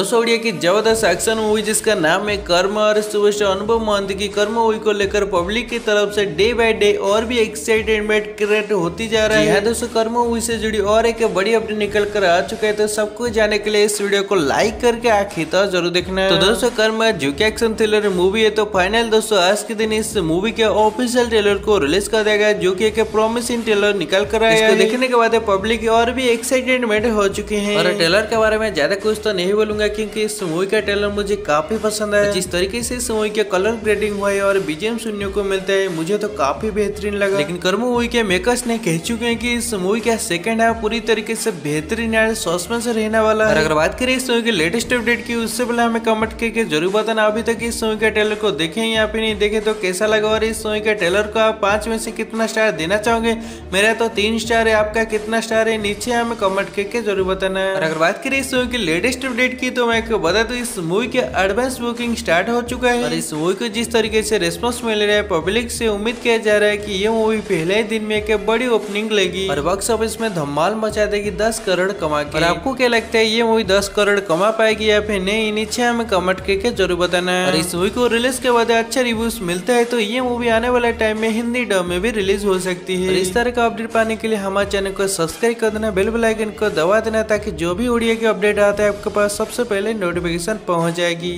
दोस्तों उड़िया की जबरदस्त एक्शन मूवी जिसका नाम है कर्म और सुपरस्टार अनुभव मोहंती की कर्म मूवी को लेकर पब्लिक की तरफ से डे बाय डे और भी एक्साइटमेंट क्रिएट होती जा रहा है। दोस्तों कर्म मूवी से जुड़ी और एक बड़ी अपडेट निकल कर आ चुका है, तो सबको जाने के लिए इस वीडियो को लाइक करके आखिर तक जरूर देखना है। तो दोस्तों कर्म जो कि एक्शन थ्रिलर मूवी है, तो फाइनल दोस्तों आज के दिन इस मूवी के ऑफिशियल ट्रेलर को रिलीज कर दिया गया, जो कि एक प्रॉमिसिंग ट्रेलर निकल कर आया है। देखने के बाद पब्लिक और भी एक्साइटमेंट हो चुके हैं। और ट्रेलर के बारे में ज्यादा कुछ तो नहीं बोलूंगा क्योंकि इस मूवी का ट्रेलर मुझे काफी पसंद आया। जिस तरीके से इस मूवी के कलर ग्रेडिंग हुआ है और बीजीएम सुनने को मिलता है, मुझे तो काफी बेहतरीन लगा। लेकिन कर्म मूवी के मेकर्स ने कह चुके हैं कि इस मूवी का सेकंड हाफ पूरी तरीके से बेहतरीन और सस्पेंस रहने वाला है। अगर बात करें इस मूवी की लेटेस्ट अपडेट की, उससे पहले हमें कमेंट करके जरूर बताना अभी तक इस मूवी के ट्रेलर को देखे या फिर नहीं देखे तो कैसा लगा, और इस मूवी के ट्रेलर को आप 5 में से कितना स्टार देना चाहोगे। मेरा तो 3 स्टार है, आपका कितना स्टार है नीचे हमें कमेंट करके जरूर बताना है। और अगर बात करें इस मूवी की लेटेस्ट अपडेट की, तो मैं बता दूं इस मूवी के एडवांस बुकिंग स्टार्ट हो चुका है। और इस मूवी को जिस तरीके से रिस्पांस मिल रहा है पब्लिक से, उम्मीद किया जा रहा है कि ये मूवी पहले ही दिन में एक बड़ी ओपनिंग लेगी और बॉक्स ऑफिस में धमाल मचा देगी 10 करोड़ कमा के। और आपको क्या लगता है ये मूवी 10 करोड़ कमा पाएगी या फिर नहीं, नीचे हमें कमेंट करके जरूर बताना है। और इस मूवी को रिलीज के बाद अच्छा रिव्यूज मिलता है, तो ये मूवी आने वाले टाइम में हिंदी डब में भी रिलीज हो सकती है। और इस तरह का अपडेट पाने के लिए हमारे चैनल को सब्सक्राइब कर देना, बेल आइकन को दबा देना, ताकि जो भी उड़िया की अपडेट आता है आपके पास सबसे पहले नोटिफिकेशन पहुंच जाएगी।